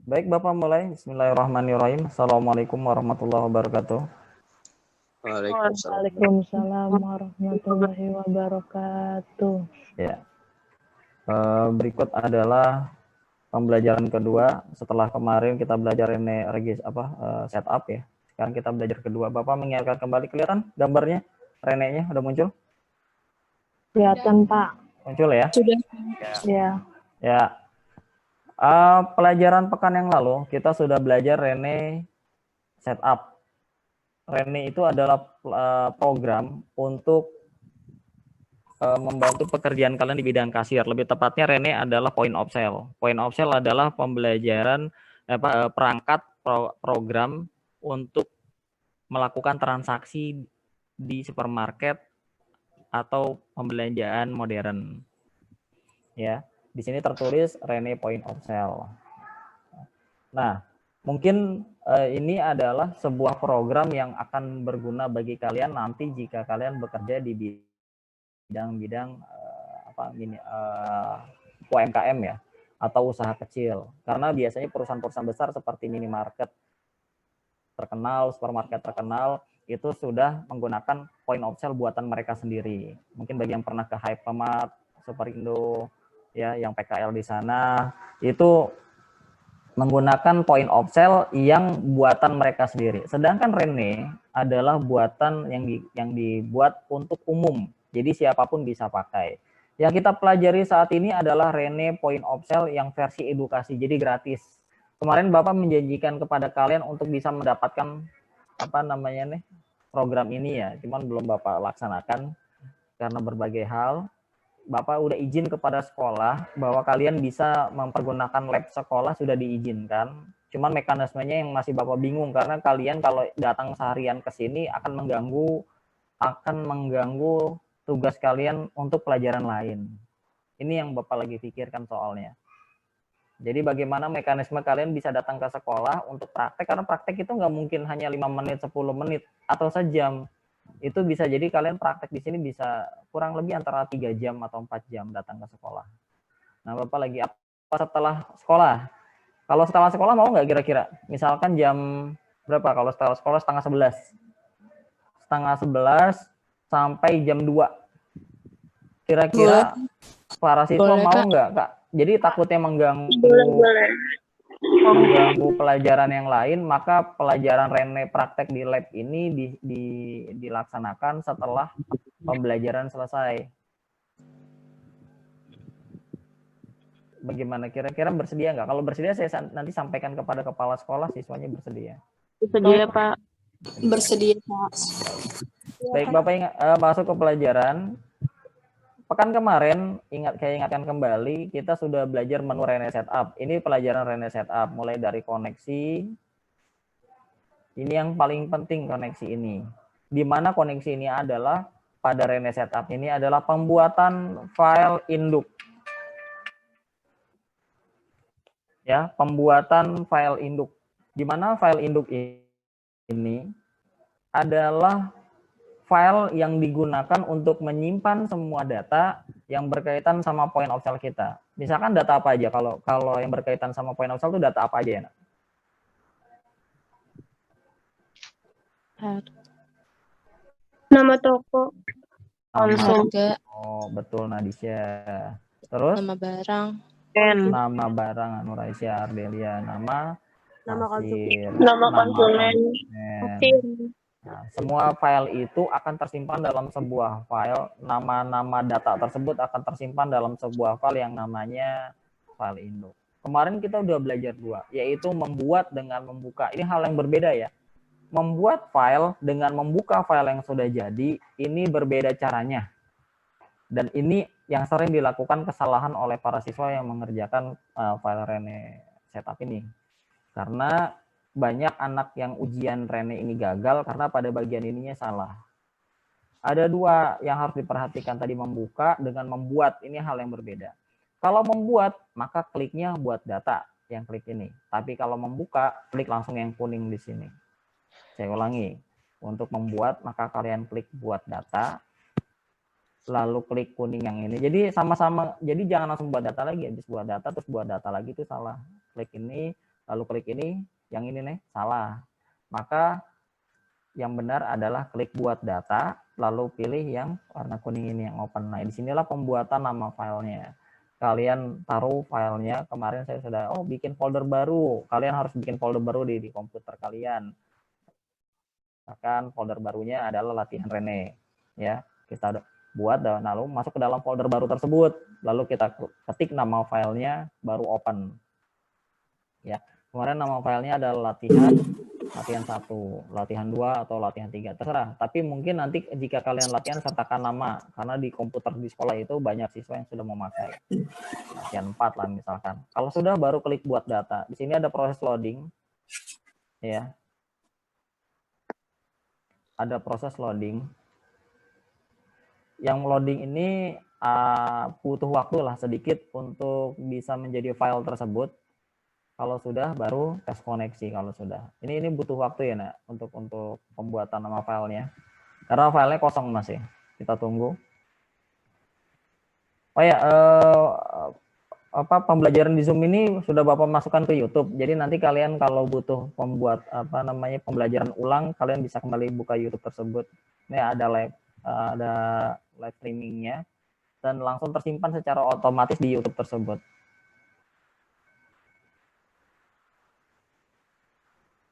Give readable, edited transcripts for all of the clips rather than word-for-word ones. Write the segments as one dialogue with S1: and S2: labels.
S1: Baik, Bapak mulai. Bismillahirrahmanirrahim. Assalamualaikum warahmatullahi wabarakatuh.
S2: Waalaikumsalam.
S3: Waalaikumsalam warahmatullahi wabarakatuh.
S1: Ya, berikut adalah pembelajaran kedua. Setelah kemarin kita belajar ini setup ya. Sekarang kita belajar kedua. Bapak mengingatkan kembali, kelihatan gambarnya? Rene-nya udah muncul?
S3: Kelihatan, Pak.
S1: Muncul ya?
S2: Sudah.
S3: Ya.
S1: Ya. Pelajaran pekan yang lalu kita sudah belajar Rene setup. Rene itu adalah program untuk membantu pekerjaan kalian di bidang kasir. Lebih tepatnya Rene adalah point of sale. Point of sale adalah pembelajaran perangkat program untuk melakukan transaksi di supermarket atau pembelanjaan modern. Ya, di sini tertulis Rene point of sale. Nah, mungkin ini adalah sebuah program yang akan berguna bagi kalian nanti jika kalian bekerja di bidang-bidang UMKM ya, atau usaha kecil. Karena biasanya perusahaan-perusahaan besar seperti minimarket terkenal, supermarket terkenal, itu sudah menggunakan point of sale buatan mereka sendiri. Mungkin bagi yang pernah ke Hypermart, Superindo, ya, yang PKL di sana, itu menggunakan point of sale yang buatan mereka sendiri. Sedangkan Rene adalah buatan yang dibuat untuk umum. Jadi siapapun bisa pakai. Yang kita pelajari saat ini adalah Rene point of sale yang versi edukasi, jadi gratis. Kemarin Bapak menjanjikan kepada kalian untuk bisa mendapatkan program ini ya, cuman belum Bapak laksanakan karena berbagai hal. Bapak udah izin kepada sekolah bahwa kalian bisa mempergunakan lab sekolah, sudah diizinkan. Cuman mekanismenya yang masih Bapak bingung karena kalian kalau datang seharian ke sini akan mengganggu tugas kalian untuk pelajaran lain. Ini yang Bapak lagi pikirkan soalnya. Jadi bagaimana mekanisme kalian bisa datang ke sekolah untuk praktek, karena praktek itu nggak mungkin hanya 5 menit, 10 menit, atau sejam. Itu bisa jadi kalian praktek di sini bisa kurang lebih antara 3 jam atau 4 jam datang ke sekolah. Nah, Bapak lagi apa setelah sekolah? Kalau setelah sekolah mau nggak kira-kira? Misalkan jam berapa kalau setelah sekolah? Setengah 11. Setengah 11 sampai jam 2. Kira-kira para siswa mau nggak, Kak? Jadi takutnya mengganggu pelajaran yang lain, maka pelajaran Rene praktek di lab ini dilaksanakan setelah pembelajaran selesai. Bagaimana kira-kira bersedia nggak? Kalau bersedia saya nanti sampaikan kepada kepala sekolah, siswanya bersedia.
S2: Bersedia, Pak.
S4: Bersedia, Pak.
S1: Baik, Bapak masuk ke pelajaran. Pekan kemarin, saya ingatkan kembali, kita sudah belajar menu Rene Setup. Ini pelajaran Rene Setup, mulai dari koneksi. Ini yang paling penting, koneksi ini. Di mana koneksi ini adalah, pada Rene Setup ini adalah pembuatan file induk. Ya, pembuatan file induk. Di mana file induk ini adalah file yang digunakan untuk menyimpan semua data yang berkaitan sama point of sale kita. Misalkan data apa aja? Kalau yang berkaitan sama point of sale itu data apa aja ya?
S2: Nama toko.
S4: Harga.
S1: Oh, betul Nadisha. Terus?
S4: Nama barang.
S1: Nama barang Nuraisya Ardelia. Nama konsumen.
S2: Nama konsumen.
S1: Nah, semua file itu akan tersimpan dalam sebuah file. Nama-nama data tersebut akan tersimpan dalam sebuah file yang namanya file induk. Kemarin kita udah belajar 2, yaitu membuat dengan membuka. Ini hal yang berbeda ya. Membuat file dengan membuka file yang sudah jadi, ini berbeda caranya. Dan ini yang sering dilakukan kesalahan oleh para siswa yang mengerjakan file Rene Setup ini. Karena banyak anak yang ujian Rene ini gagal karena pada bagian ininya salah. Ada 2 yang harus diperhatikan tadi, membuka dengan membuat, ini hal yang berbeda. Kalau membuat, maka kliknya buat data, yang klik ini. Tapi kalau membuka, klik langsung yang kuning di sini. Saya ulangi, untuk membuat maka kalian klik buat data, lalu klik kuning yang ini. Jadi sama-sama, jadi jangan langsung buat data lagi, habis buat data terus buat data lagi itu salah. Klik ini, lalu klik ini, yang ini nih salah. Maka yang benar adalah klik buat data, lalu pilih yang warna kuning ini yang open. Nah, disinilah pembuatan nama filenya. Kalian taruh filenya, kemarin saya sudah, bikin folder baru. Kalian harus bikin folder baru di komputer kalian. Bahkan folder barunya adalah latihan Rene. Ya, kita buat, lalu masuk ke dalam folder baru tersebut. Lalu kita ketik nama filenya, baru open. Ya, kemarin nama filenya adalah latihan 1, latihan 2, atau latihan 3, terserah. Tapi mungkin nanti jika kalian latihan sertakan nama, karena di komputer di sekolah itu banyak siswa yang sudah memakai. Latihan 4 lah misalkan. Kalau sudah, baru klik buat data. Di sini ada proses loading. Ya. Ada proses loading. Yang loading ini butuh waktu lah sedikit untuk bisa menjadi file tersebut. Kalau sudah, baru tes koneksi. Kalau sudah, ini butuh waktu ya, nak, untuk pembuatan nama filenya. Karena filenya kosong masih. Kita tunggu. Oh ya, pembelajaran di Zoom ini sudah Bapak masukkan ke YouTube. Jadi nanti kalian kalau butuh pembelajaran ulang, kalian bisa kembali buka YouTube tersebut. Ini ada live streamingnya dan langsung tersimpan secara otomatis di YouTube tersebut.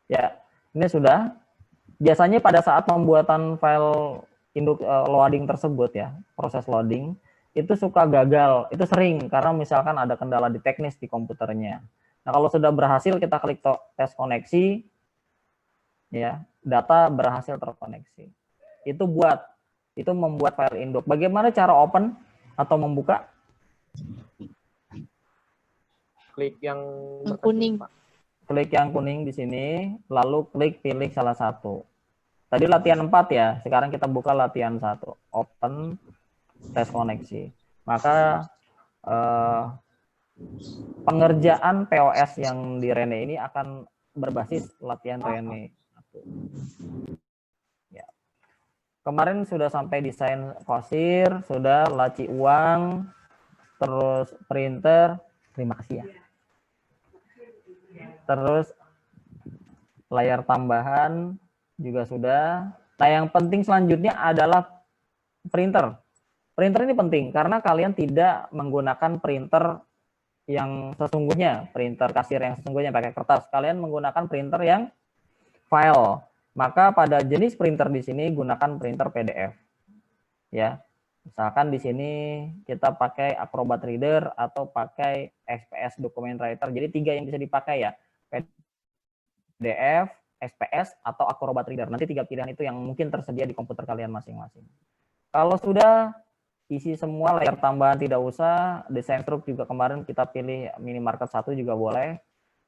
S1: Ya, ini sudah. Biasanya pada saat pembuatan file induk loading tersebut ya, proses loading itu suka gagal. Itu sering karena misalkan ada kendala di teknis di komputernya. Nah, kalau sudah berhasil, kita klik tes koneksi, ya, data berhasil terkoneksi. Itu membuat file induk. Bagaimana cara open atau membuka?
S2: Klik yang
S4: kuning.
S1: Klik yang kuning di sini, lalu pilih salah satu. Tadi latihan 4 ya, sekarang kita buka latihan 1. Open, tes koneksi. Maka pengerjaan POS yang di Rene ini akan berbasis latihan Rene 1. Ya. Kemarin sudah sampai desain kosir, sudah laci uang, terus printer. Terima kasih ya. Terus layar tambahan juga sudah. Nah, yang penting selanjutnya adalah printer. Printer ini penting karena kalian tidak menggunakan printer yang sesungguhnya, printer kasir yang sesungguhnya pakai kertas. Kalian menggunakan printer yang file. Maka pada jenis printer di sini gunakan printer PDF. Ya. Misalkan di sini kita pakai Acrobat Reader atau pakai SPS Document Writer. Jadi 3 yang bisa dipakai ya. PDF, SPS, atau Acrobat Reader. Nanti 3 pilihan itu yang mungkin tersedia di komputer kalian masing-masing. Kalau sudah isi semua, layar tambahan tidak usah, desain stroke juga kemarin kita pilih minimarket 1 juga boleh,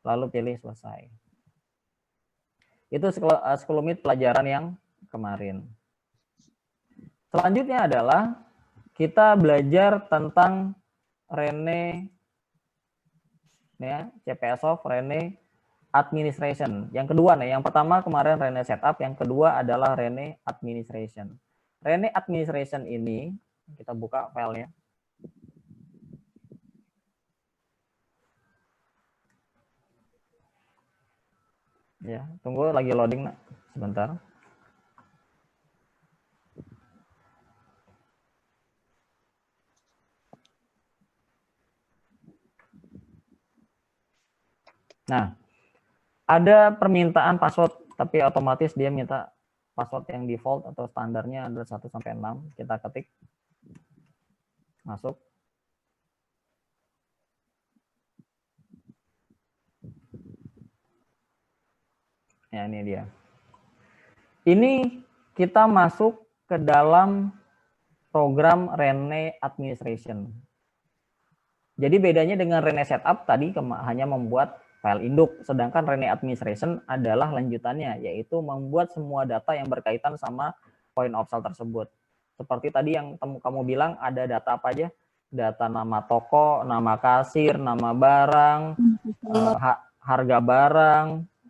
S1: lalu pilih selesai. Itu sekelumit pelajaran yang kemarin. Selanjutnya adalah kita belajar tentang Rene, ya, CPSoft Rene Administration. Yang kedua nih, yang pertama kemarin Rene Setup, yang kedua adalah Rene Administration. Rene Administration ini kita buka filenya. Ya, tunggu lagi loading nak, sebentar. Nah, ada permintaan password, tapi otomatis dia minta password yang default atau standarnya adalah 1 sampai 6. Kita ketik. Masuk. Ya, ini dia. Ini kita masuk ke dalam program Rene Administration. Jadi bedanya dengan Rene Setup tadi hanya membuat file induk, sedangkan Rene Administration adalah lanjutannya, yaitu membuat semua data yang berkaitan sama point of sale tersebut. Seperti tadi yang kamu bilang, ada data apa aja? Data nama toko, nama kasir, nama barang, harga barang,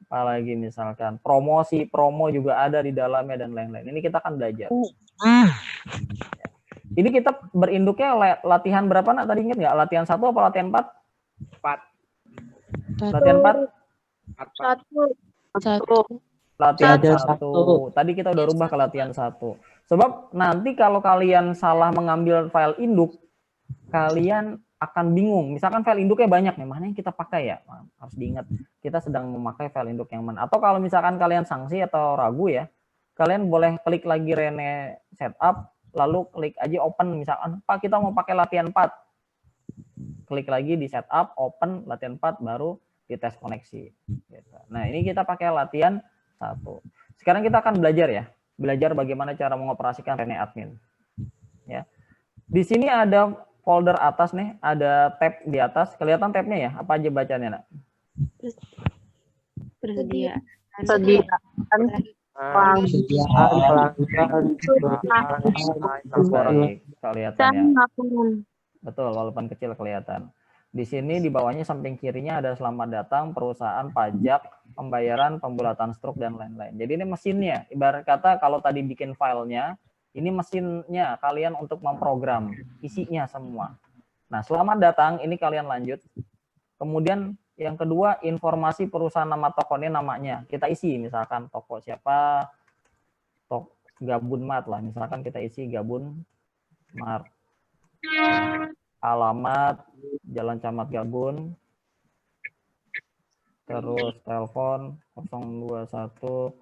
S1: apalagi misalkan promo juga ada di dalamnya dan lain-lain. Ini kita akan belajar. Ini kita berinduknya latihan berapa nak? Tadi ingat nggak? Latihan 1 apa latihan 4?
S2: 4.
S1: Latihan 4?
S4: Satu.
S1: Latihan
S2: Latihan
S1: satu.
S2: satu.
S1: Tadi kita udah rubah ke latihan satu. Sebab nanti kalau kalian salah mengambil file induk, kalian akan bingung. Misalkan file induknya banyak nih, mana yang kita pakai ya? Harus diingat, kita sedang memakai file induk yang mana. Atau kalau misalkan kalian sanksi atau ragu ya, kalian boleh klik lagi Rene setup, lalu klik aja open. Misalkan, Pak kita mau pakai latihan 4. Klik lagi di setup, open latihan 4, baru dites koneksi. Nah ini kita pakai latihan 1. Sekarang kita akan belajar ya. Belajar bagaimana cara mengoperasikan Rene Admin. Ya. Di sini ada folder atas nih, ada tab di atas. Kelihatan tabnya ya? Apa aja bacanya, Nak?
S4: Persediaan.
S1: Baik, kelihatan ya. Betul, walaupun kecil kelihatan. Di sini di bawahnya samping kirinya ada selamat datang, perusahaan, pajak, pembayaran, pembulatan struk, dan lain-lain. Jadi ini mesinnya. Ibarat kata kalau tadi bikin filenya, ini mesinnya kalian untuk memprogram, isinya semua. Nah, selamat datang, ini kalian lanjut. Kemudian yang kedua, informasi perusahaan nama tokonya namanya. Kita isi, misalkan toko siapa, Gabun Mart lah. Misalkan kita isi Gabun Mart. Alamat Jalan Camat Gabun, terus telepon 021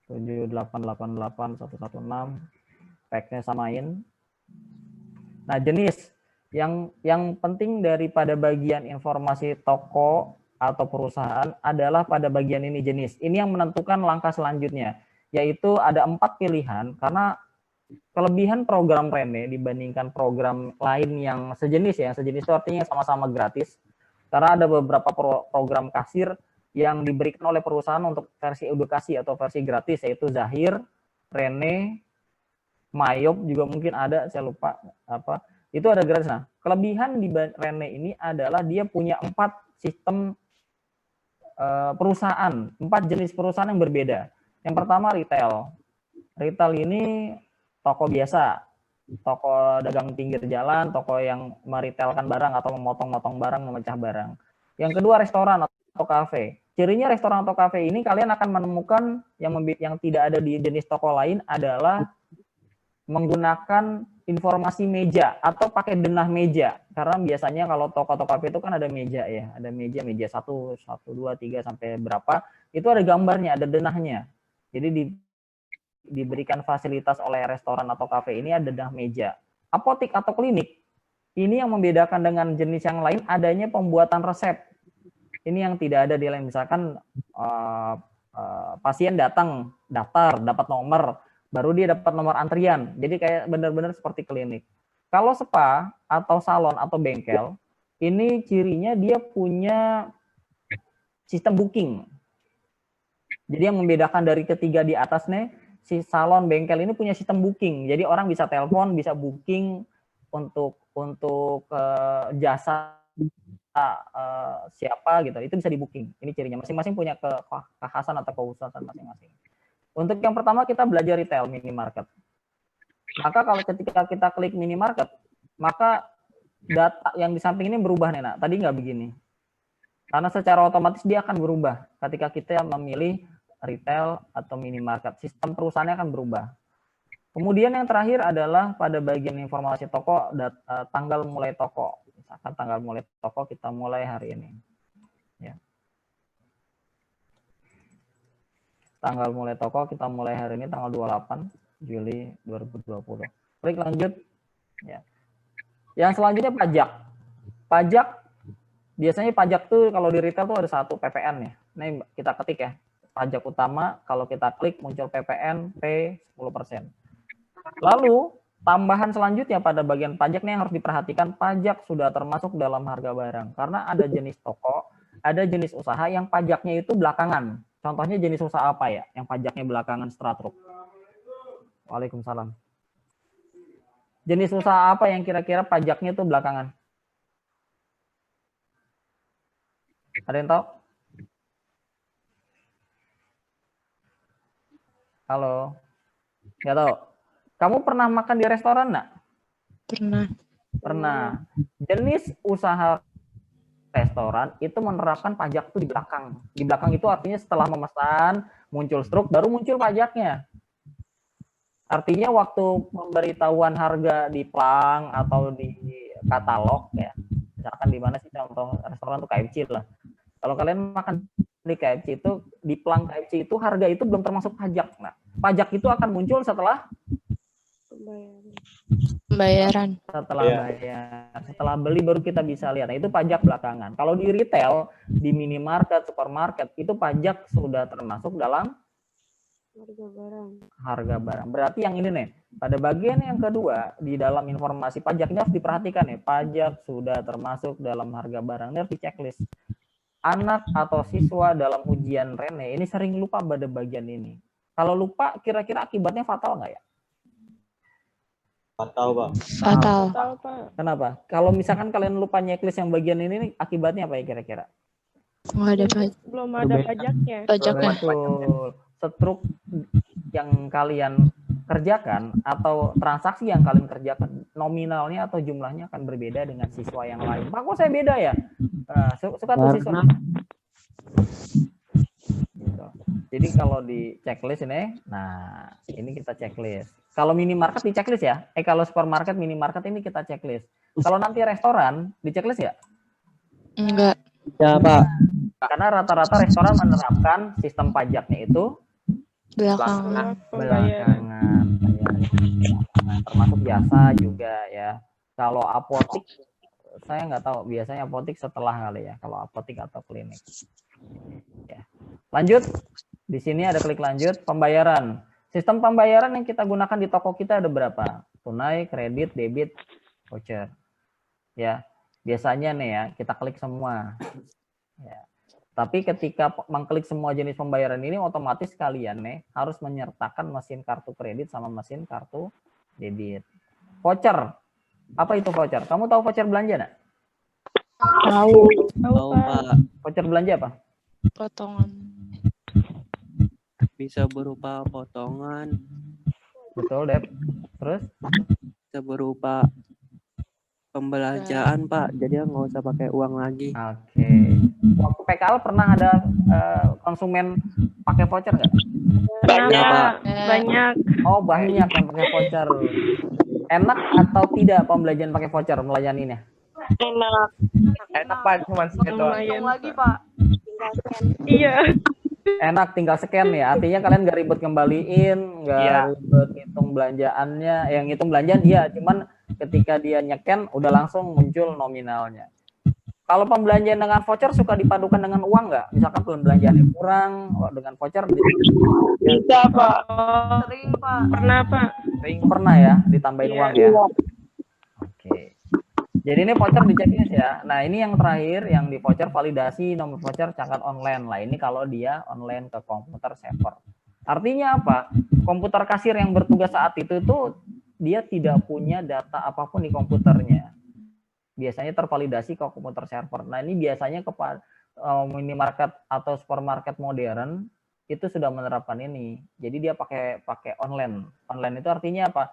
S1: 7888 116, tagnya samain. Nah jenis yang penting daripada bagian informasi toko atau perusahaan adalah pada bagian ini jenis. Ini yang menentukan langkah selanjutnya, yaitu ada 4 pilihan karena kelebihan program Rene dibandingkan program lain yang sejenis ya, sejenis itu artinya sama-sama gratis. Karena ada beberapa program kasir yang diberikan oleh perusahaan untuk versi edukasi atau versi gratis, yaitu Zahir, Rene, Mayop juga mungkin ada, saya lupa apa. Itu ada gratis. Nah, kelebihan di Rene ini adalah dia punya 4 sistem perusahaan, 4 jenis perusahaan yang berbeda. Yang pertama retail. Retail ini toko biasa, toko dagang pinggir jalan, toko yang meretailkan barang atau memotong-motong barang, memecah barang. Yang kedua restoran atau kafe. Cirinya restoran atau kafe ini kalian akan menemukan yang tidak ada di jenis toko lain adalah menggunakan informasi meja atau pakai denah meja. Karena biasanya kalau toko atau kafe itu kan ada meja ya, ada meja 1, 2, 3 sampai berapa, itu ada gambarnya, ada denahnya. Jadi diberikan fasilitas oleh restoran atau kafe ini ada denah meja. Apotik atau klinik, ini yang membedakan dengan jenis yang lain adanya pembuatan resep. Ini yang tidak ada di lain. Misalkan pasien datang, daftar, dapat nomor, baru dia dapat nomor antrian. Jadi kayak benar-benar seperti klinik. Kalau spa atau salon atau bengkel, ini cirinya dia punya sistem booking. Jadi yang membedakan dari ketiga di atas nih, si salon bengkel ini punya sistem booking. Jadi orang bisa telepon, bisa booking untuk jasa siapa gitu. Itu bisa di booking. Ini cirinya. Masing-masing punya kekhasan atau kekhususan masing-masing. Untuk yang pertama kita belajar retail minimarket. Maka kalau ketika kita klik minimarket, maka data yang di samping ini berubah nih, Nak. Tadi nggak begini. Karena secara otomatis dia akan berubah ketika kita memilih retail atau minimarket, sistem perusahaannya akan berubah. Kemudian yang terakhir adalah pada bagian informasi toko, tanggal mulai toko. Misalkan tanggal mulai toko kita mulai hari ini. Ya. Tanggal mulai toko kita mulai hari ini tanggal 28 Juli 2020. Klik lanjut. Ya. Yang selanjutnya pajak. Pajak, biasanya pajak tuh kalau di retail tuh ada 1 PPN ya. Ini kita ketik ya. Pajak utama, kalau kita klik muncul PPN P 10%. Lalu tambahan selanjutnya pada bagian pajak nih yang harus diperhatikan, pajak sudah termasuk dalam harga barang. Karena ada jenis toko, ada jenis usaha yang pajaknya itu belakangan. Contohnya jenis usaha apa ya yang pajaknya belakangan setelah truk? Waalaikumsalam. Jenis usaha apa yang kira-kira pajaknya itu belakangan? Ada yang tahu? Halo, nggak tahu. Kamu pernah makan di restoran nggak?
S4: Pernah.
S1: Pernah. Jenis usaha restoran itu menerapkan pajak tuh di belakang. Di belakang itu artinya setelah memesan, muncul struk, baru muncul pajaknya. Artinya waktu pemberitahuan harga di plang atau di katalog ya, misalkan di mana sih contoh restoran tuh KFC lah. Kalau kalian makan di KFC itu, di plang KFC itu harga itu belum termasuk pajak. Nah, pajak itu akan muncul setelah
S4: Pembayaran.
S1: setelah beli baru kita bisa lihat. Nah, itu pajak belakangan. Kalau di retail, di minimarket, supermarket itu pajak sudah termasuk dalam harga barang. Berarti yang ini nih, pada bagian yang kedua di dalam informasi pajak ini harus diperhatikan nih, pajak sudah termasuk dalam harga barang. Ini harus di checklist. Anak atau siswa dalam ujian Rene ini sering lupa pada bagian ini. Kalau lupa, kira-kira akibatnya fatal nggak ya?
S5: Fatal, Pak.
S4: Fatal.
S1: Kenapa? Kalau misalkan kalian lupa checklist yang bagian ini, akibatnya apa ya kira-kira?
S4: Nggak ada
S6: Belum ada pajaknya.
S4: pajaknya.
S1: Betul. Struk yang kalian kerjakan atau transaksi yang kalian kerjakan nominalnya atau jumlahnya akan berbeda dengan siswa yang lain. Pak, kok saya beda ya? Nah, suka tuh siswa. Gitu. Jadi kalau di checklist ini, nah ini kita checklist. Kalau minimarket di checklist ya. Kalau supermarket, minimarket ini kita checklist. Kalau nanti restoran di checklist ya?
S4: Enggak.
S5: Ya, Pak.
S1: Karena rata-rata restoran menerapkan sistem pajaknya itu
S4: Belakangan.
S1: belakangan, termasuk jasa juga ya. Kalau apotik saya nggak tahu, biasanya apotik setelah kali ya, kalau apotik atau klinik ya. Lanjut, di sini ada klik lanjut. Pembayaran, sistem pembayaran yang kita gunakan di toko kita ada berapa? Tunai, kredit, debit, voucher ya. Biasanya nih ya kita klik semua ya. Tapi ketika mengklik semua jenis pembayaran ini, otomatis kalian nih harus menyertakan mesin kartu kredit sama mesin kartu debit. Voucher, apa itu voucher? Kamu tahu voucher belanja nggak?
S3: Tahu.
S5: Tahu, Pak.
S1: Voucher belanja apa?
S4: Potongan.
S5: Bisa berupa potongan,
S1: Betul, Dep. Terus?
S5: bisa berupa pembelanjaan, Pak. Jadi nggak usah pakai uang lagi.
S1: Oke. Waktu PKL pernah ada konsumen pakai voucher nggak?
S6: Banyak,
S5: Pak.
S6: banyak.
S1: Oh, banyak yang pakai voucher. Enak atau tidak pembelajaran pakai voucher melayaninya?
S6: Enak.
S2: Enak Pak, cuma segitu.
S6: Lumayan. Iya.
S1: Enak, tinggal scan ya. Artinya kalian nggak ribet kembaliin, nggak
S2: Iya.
S1: ribet ngitung belanjaannya. Yang ngitung belanjaan dia, cuman ketika dia nyeken udah langsung muncul nominalnya. Kalau pembelanjaan dengan voucher suka dipadukan dengan uang nggak? Misalkan pembelanjaannya kurang, dengan voucher
S6: Bisa, Pak. Sering, Pak. Pernah, Pak.
S1: pernah ya ditambahin
S6: Iya.
S1: uang ya. Oke. Jadi ini voucher di checklist ya. Nah ini yang terakhir yang di voucher, validasi nomor voucher cangkat online. Lah ini kalau dia online ke komputer server. Artinya apa? Komputer kasir yang bertugas saat itu tuh dia tidak punya data apapun di komputernya. Biasanya tervalidasi ke komputer server. Nah ini biasanya kepada minimarket atau supermarket modern itu sudah menerapkan ini. Jadi dia pakai online. Online itu artinya apa?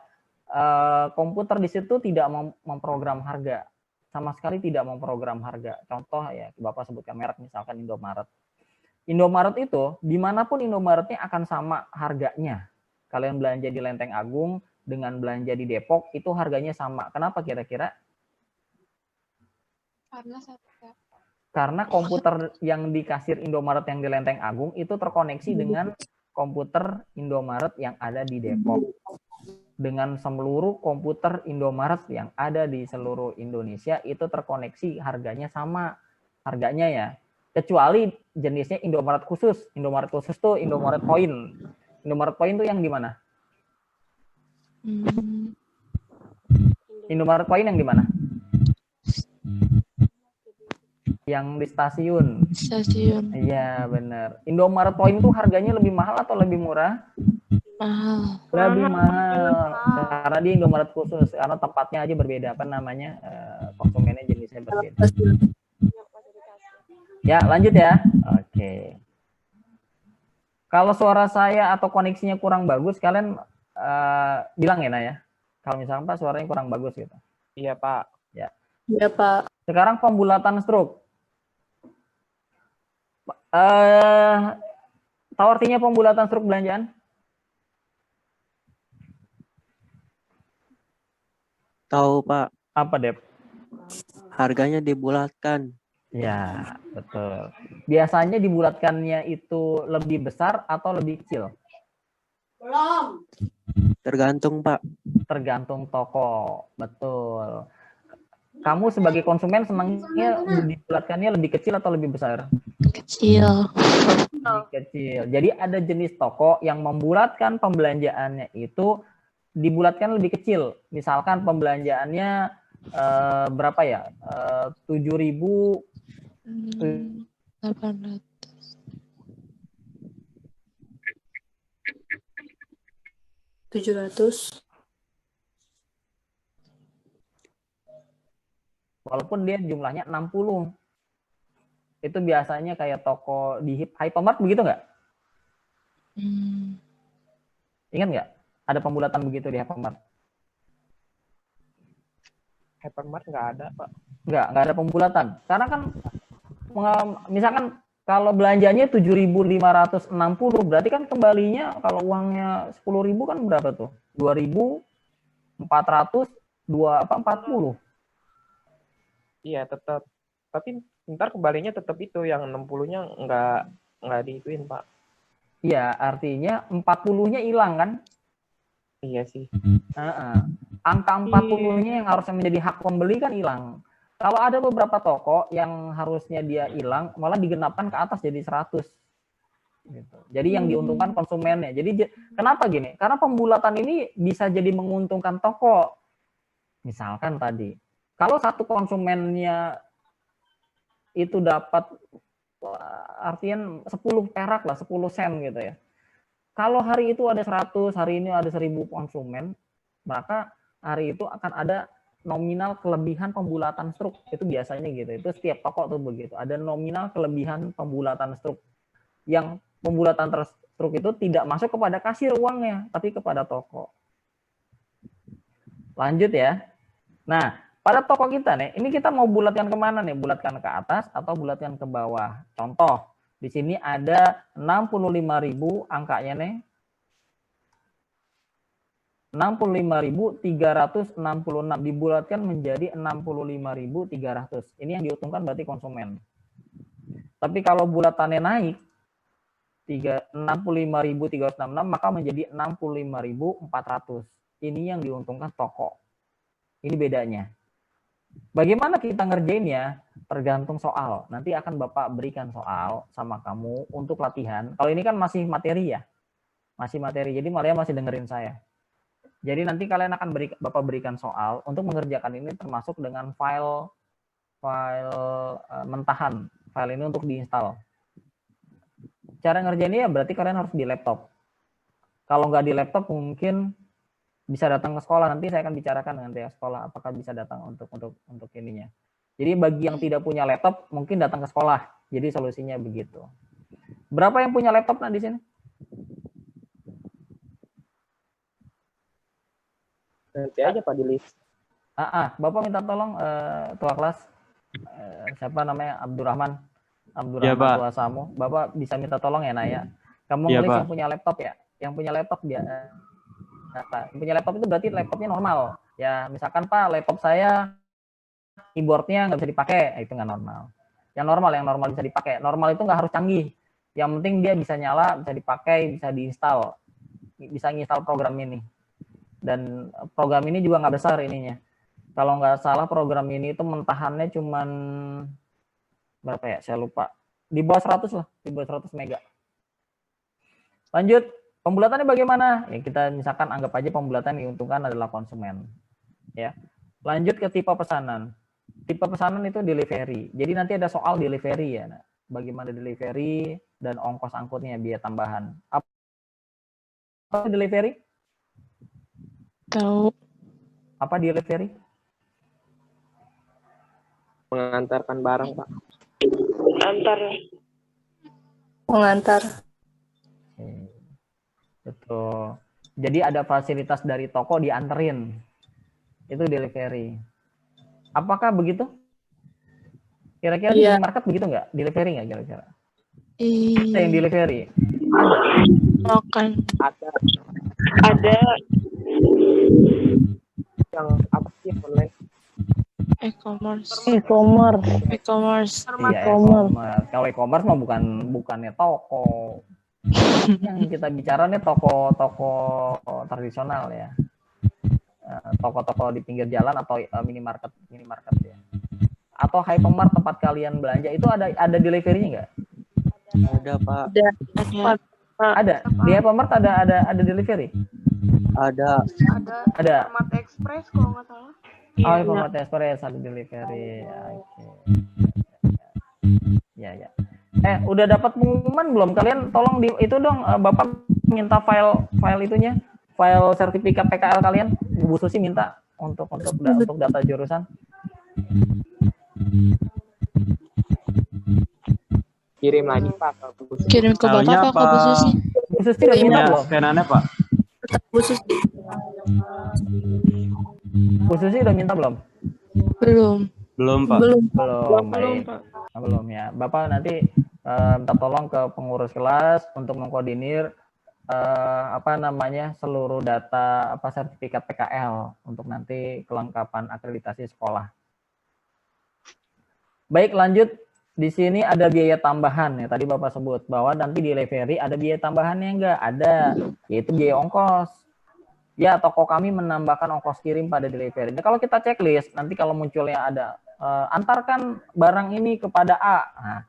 S1: Komputer di situ tidak memprogram harga, sama sekali tidak memprogram harga. Contoh ya, Bapak sebutkan merek misalkan Indomaret. Indomaret itu dimanapun Indomaretnya akan sama harganya. Kalian belanja di Lenteng Agung dengan belanja di Depok itu harganya sama. Kenapa kira-kira? Karena komputer yang di kasir Indomaret yang di Lenteng Agung itu terkoneksi dengan komputer Indomaret yang ada di Depok. Dengan seluruh komputer Indomaret yang ada di seluruh Indonesia itu terkoneksi, harganya sama harganya ya. Kecuali jenisnya Indomaret khusus. Indomaret khusus tuh Indomaret Point. Indomaret Point tuh yang di mana? Indomaret Point yang di mana? Yang di stasiun.
S4: Stasiun.
S1: Iya benar. Indomaret Point tuh harganya lebih mahal atau lebih murah?
S4: Mahal.
S1: Lebih mahal karena dia Indomaret khusus, karena tempatnya aja berbeda, apa namanya, konsumennya jenisnya berbeda. Ya lanjut ya. Oke. Kalau suara saya atau koneksinya kurang bagus, kalian bilang ya, Nah ya. Kalau misalnya Pak suaranya kurang bagus gitu.
S2: Iya Pak.
S4: Ya, Pak.
S1: Sekarang pembulatan struk. Tahu artinya pembulatan struk belanjaan?
S5: Tahu Pak,
S1: Apa, Dep?
S5: harganya dibulatkan.
S1: Ya, betul. Biasanya dibulatkannya itu lebih besar atau lebih kecil?
S5: Tergantung Pak.
S1: Tergantung toko, betul. Kamu sebagai konsumen senangnya dibulatkannya lebih kecil atau lebih besar?
S4: Kecil.
S1: Lebih kecil. Jadi ada jenis toko yang membulatkan pembelanjaannya itu dibulatkan lebih kecil. Misalkan pembelanjaannya berapa ya? 7.000
S4: 800.
S1: walaupun dia jumlahnya 60. Itu biasanya kayak toko di Hypermart begitu nggak? Ingat nggak? Ada pembulatan begitu di Hypermart?
S2: Hypermart nggak ada, Pak.
S1: Nggak ada pembulatan. Karena kan misalkan kalau belanjanya 7.560, berarti kan kembalinya kalau uangnya 10.000 kan berapa tuh? 2.400, 40.
S2: Iya, tetap. Tapi ntar kembalinya tetap itu yang 60-nya nggak diituin, Pak.
S1: Iya, artinya 40-nya hilang kan?
S2: Iya sih.
S1: Angka 40-nya yang harusnya menjadi hak pembeli kan hilang. Kalau ada beberapa toko yang harusnya dia hilang, malah digenapkan ke atas jadi 100. Gitu. Jadi yang diuntungkan konsumennya. Jadi kenapa gini? Karena pembulatan ini bisa jadi menguntungkan toko. Misalkan tadi, kalau satu konsumennya itu dapat artian 10 perak lah, 10 sen gitu ya. Kalau hari itu ada 100, hari ini ada 1.000 konsumen, maka hari itu akan ada nominal kelebihan pembulatan struk. Itu biasanya gitu. Itu setiap toko tuh begitu. Ada nominal kelebihan pembulatan struk. Yang pembulatan struk itu tidak masuk kepada kasir uangnya, tapi kepada toko. Lanjut ya. Nah, pada toko kita nih, ini kita mau bulatkan kemana nih? Bulatkan ke atas atau bulatkan ke bawah? Contoh, di sini ada 65.000 angkanya nih. 65.366 dibulatkan menjadi 65.300. Ini yang diuntungkan berarti konsumen. Tapi kalau bulatannya naik 65.366 maka menjadi 65.400. Ini yang diuntungkan toko. Ini bedanya. Bagaimana kita ngerjainnya? Tergantung soal. Nanti akan Bapak berikan soal sama kamu untuk latihan. Kalau ini kan masih materi ya. Masih materi. Jadi Maria masih dengerin saya. Jadi nanti kalian akan Bapak berikan soal untuk mengerjakan ini termasuk dengan file mentahan. File ini untuk diinstal. Cara ngerjainnya ya berarti kalian harus di laptop. Kalau nggak di laptop mungkin bisa datang ke sekolah. Nanti saya akan bicarakan dengan pihak sekolah apakah bisa datang untuk ininya. Jadi bagi yang tidak punya laptop mungkin datang ke sekolah. Jadi solusinya begitu. Berapa yang punya laptop di sini?
S2: Nanti aja Pak di list.
S1: Bapak minta tolong tua kelas siapa namanya Abdurrahman
S7: Ya, Pak.
S1: tua Samu. Bapak bisa minta tolong ya Naya. Kamu
S7: Ya,
S1: ngelis
S7: Pak.
S1: yang punya laptop ya. Yang punya laptop dia yang punya laptop itu berarti laptopnya normal. Ya misalkan Pak laptop saya keyboardnya nggak bisa dipakai, itu nggak normal. Yang normal bisa dipakai. Normal itu nggak harus canggih. Yang penting dia bisa nyala, bisa dipakai, bisa diinstal, bisa nginstal program ini. Dan program ini juga nggak besar ininya. Kalau nggak salah program ini itu mentahannya cuman berapa ya? Saya lupa. Di bawah 100 lah, di bawah 100 mega. Lanjut, pembulatannya bagaimana? Ya kita misalkan anggap aja pembulatan yang diuntungkan adalah konsumen. Ya. Lanjut ke tipe pesanan. Tipe pesanan itu delivery. Jadi nanti ada soal delivery ya. Nah, bagaimana delivery dan ongkos angkutnya biaya tambahan. Apa delivery?
S4: Tahu.
S1: Apa delivery?
S2: Mengantarkan barang, Pak.
S6: Mengantar.
S1: Betul. Jadi ada fasilitas dari toko dianterin. Itu delivery. Apakah begitu? Kira-kira di market begitu nggak? Delivery nggak kira-kira? Ada yang delivery.
S4: Makan.
S2: Ada
S6: Ada.
S2: yang apa sih online?
S4: E-commerce.
S3: E-commerce.
S4: E-commerce.
S1: Iya, e-commerce. Kalau e-commerce mah bukannya toko. Yang kita bicara nih toko tradisional ya. Toko-toko di pinggir jalan atau minimarket ya. Atau hypermart tempat kalian belanja itu ada delivery-nya nggak?
S5: Ada Pak.
S4: Ada.
S1: Ada. Di hypermart ada delivery?
S5: Ada.
S6: Ada. Smart Express kalau nggak salah.
S1: Oh, Hypermart Express ada delivery. Oke. Ya. Udah dapat pengumuman belum? Kalian tolong itu dong, Bapak minta file itunya, file sertifikat PKL kalian. Bu Susi minta untuk data jurusan.
S2: Kirim lagi Pak ke Bu Susi.
S4: Kirim ke Bapak apa ke Bu Susi?
S1: Bu Susi udah minta belum?
S7: Scanannya Pak.
S1: Bu Susi udah minta belum?
S7: Belum Pak.
S1: Baik. Belum ya. Bapak nanti minta tolong ke pengurus kelas untuk mengkoordinir seluruh data sertifikat PKL untuk nanti kelengkapan akreditasi sekolah. Baik, lanjut. Di sini ada biaya tambahan ya. Tadi Bapak sebut bahwa nanti di delivery ada biaya tambahannya enggak? Ada, yaitu biaya ongkos. Ya, toko kami menambahkan ongkos kirim pada delivery. Nah, kalau kita checklist, nanti kalau munculnya ada antarkan barang ini kepada A, nah,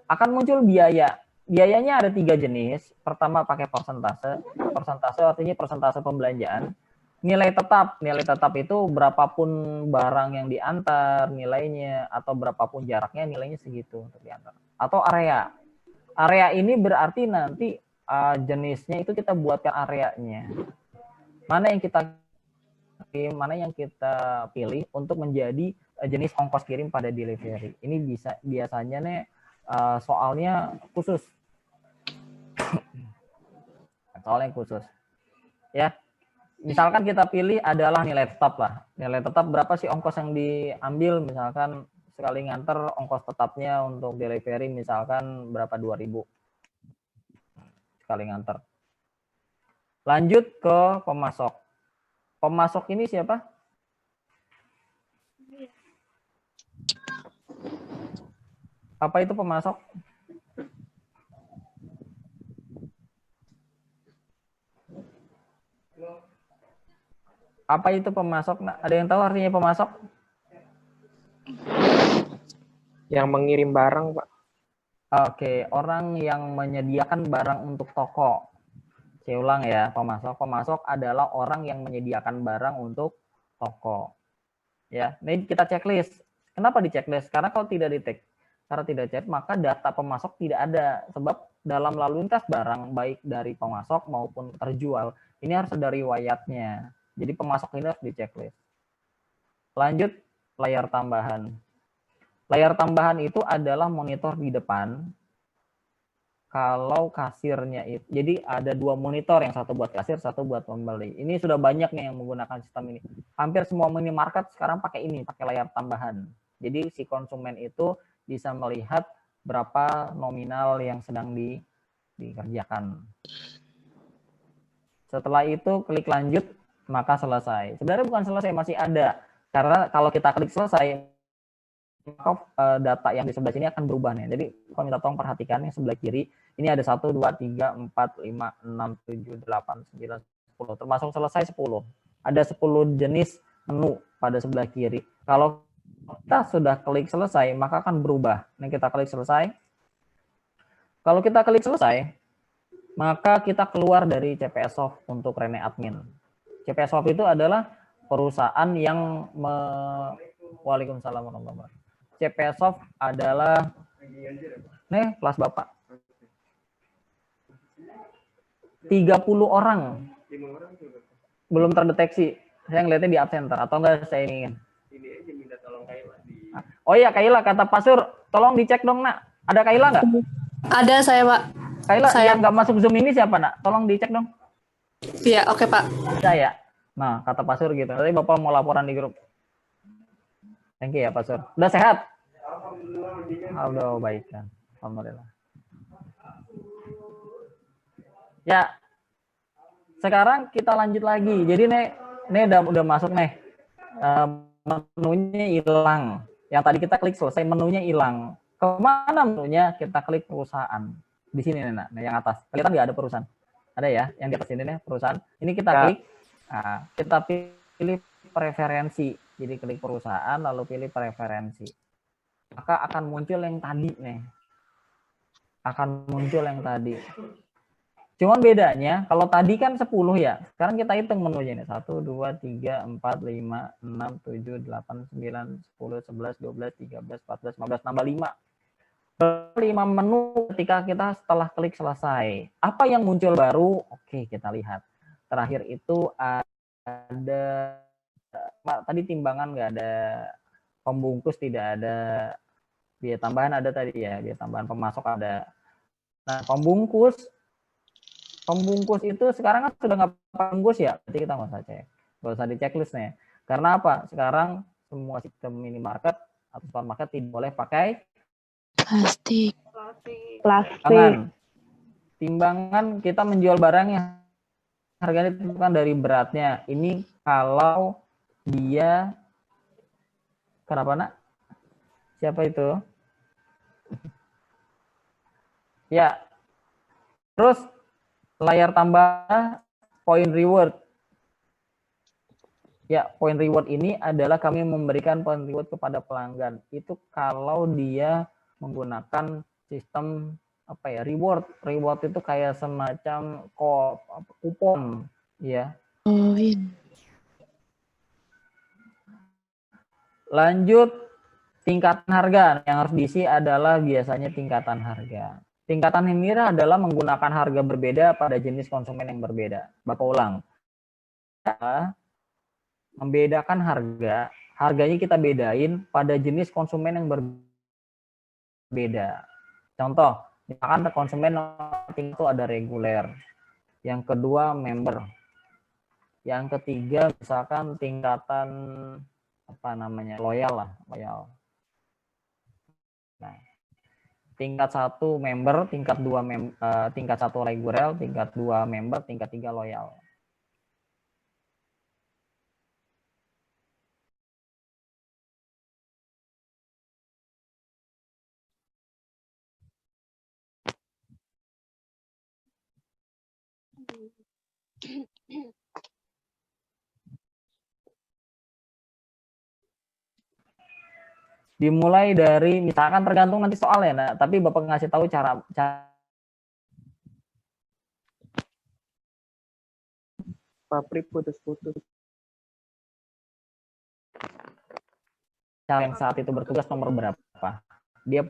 S1: akan muncul biaya. Biayanya ada 3 jenis. Pertama pakai persentase. Persentase artinya persentase pembelanjaan. Nilai tetap itu berapapun barang yang diantar nilainya, atau berapapun jaraknya nilainya segitu untuk diantar. Atau area. Area ini berarti nanti jenisnya itu kita buatkan areanya. Mana yang kita pilih untuk menjadi jenis ongkos kirim pada delivery. Ini biasanya nih soalnya khusus. Soalnya khusus. Ya. Misalkan kita pilih adalah nilai tetap lah. Nilai tetap berapa sih ongkos yang diambil? Misalkan sekali nganter ongkos tetapnya untuk delivery misalkan berapa, 2.000 sekali nganter. Lanjut ke pemasok. Pemasok ini siapa? Apa itu pemasok? Apa itu pemasok? Nah, ada yang tahu artinya pemasok?
S2: Yang mengirim barang, Pak.
S1: Oke, orang yang menyediakan barang untuk toko. Saya ulang ya, pemasok. Pemasok adalah orang yang menyediakan barang untuk toko. Ya, ini kita checklist. Kenapa di checklist? Karena kalau tidak cek, maka data pemasok tidak ada. Sebab dalam lalu lintas barang, baik dari pemasok maupun terjual, ini harus ada riwayatnya. Jadi pemasok ini harus di checklist. Lanjut, layar tambahan. Layar tambahan itu adalah monitor di depan. Kalau kasirnya itu, jadi ada 2 monitor, yang satu buat kasir, satu buat pembeli. Ini sudah banyak nih yang menggunakan sistem ini. Hampir semua minimarket sekarang pakai layar tambahan. Jadi si konsumen itu bisa melihat berapa nominal yang sedang dikerjakan. Setelah itu klik lanjut, maka selesai. Sebenarnya bukan selesai, masih ada. Karena kalau kita klik selesai, maka data yang di sebelah sini akan berubah nih. Jadi kalau minta tolong perhatikan yang sebelah kiri, ini ada 1, 2, 3, 4, 5, 6, 7, 8, 9, 10. Termasuk selesai 10. Ada 10 jenis menu pada sebelah kiri. Kalau kita sudah klik selesai, maka akan berubah. Ini kita klik selesai. Kalau kita klik selesai, maka kita keluar dari CPS Soft untuk Rene Admin. CPS Soft itu adalah perusahaan yang Waalaikumsalam warahmatullahi wabarakatuh. CPS Soft adalah kelas Bapak. 30 orang. Belum terdeteksi. Saya ngeliatnya di App Center atau enggak saya ingin. Oh iya, Kaila kata Pak Sur, tolong dicek dong, Nak. Ada Kaila nggak?
S8: Ada saya, Pak.
S1: Kaila yang nggak masuk Zoom ini siapa, Nak? Tolong dicek dong.
S8: Iya, oke, Pak.
S1: Saya. Nah, kata Pak Sur gitu. Nanti Bapak mau laporan di grup. Thank you ya, Pak Sur. Udah sehat? Alhamdulillah, baik kan. Alhamdulillah. Ya, sekarang kita lanjut lagi. Jadi nih udah masuk nih. Menunya hilang. Yang tadi kita klik selesai, menunya hilang. Kemana menunya? Kita klik perusahaan. Di sini nih, nah, yang atas. Kelihatan nggak ada perusahaan? Ada ya, yang di atas ini nih perusahaan. Ini kita klik. Nah, kita pilih preferensi. Jadi klik perusahaan, lalu pilih preferensi. Maka akan muncul yang tadi nih. Akan muncul yang tadi. Cuman bedanya, kalau tadi kan 10 ya. Sekarang kita hitung menunya nih. 1, 2, 3, 4, 5, 6, 7, 8, 9, 10, 11, 12, 13, 14, 15, nambah 5. 5 menu ketika kita setelah klik selesai. Apa yang muncul baru? Oke, kita lihat. Terakhir itu ada, tadi timbangan nggak ada, pembungkus tidak ada, biaya tambahan ada tadi ya, biaya tambahan pemasok ada. Nah, pembungkus itu sekarang kan sudah nggak pembungkus ya, berarti kita nggak usah cek, nggak usah di checklist nih. Karena apa? Sekarang semua sistem minimarket atau supermarket tidak boleh pakai
S4: Plastik.
S1: timbangan. Kita menjual barang yang harganya ditentukan dari beratnya. Ini kalau dia, kenapa nak? Siapa itu? Ya. Terus layar tambah point reward. Ya, point reward ini adalah kami memberikan point reward kepada pelanggan. Itu kalau dia menggunakan sistem apa ya, reward. Reward itu kayak semacam kupon, ya.
S4: Poin.
S1: Lanjut, tingkatan harga. Yang harus diisi adalah biasanya tingkatan harga. Tingkatan ini adalah menggunakan harga berbeda pada jenis konsumen yang berbeda. Bapak ulang. Membedakan harganya kita bedain pada jenis konsumen yang berbeda. Contoh, misalkan konsumen itu ada reguler. Yang kedua member. Yang ketiga misalkan tingkatan apa namanya, loyal lah, loyal. Nah, tingkat 1 member, tingkat 2 tingkat 1 reguler, tingkat 2 member, tingkat 3 loyal. Dimulai dari, misalkan tergantung nanti soalnya, nah, tapi Bapak ngasih tahu cara
S2: Papri putus-putus.
S1: yang saat itu bertugas nomor berapa. Dia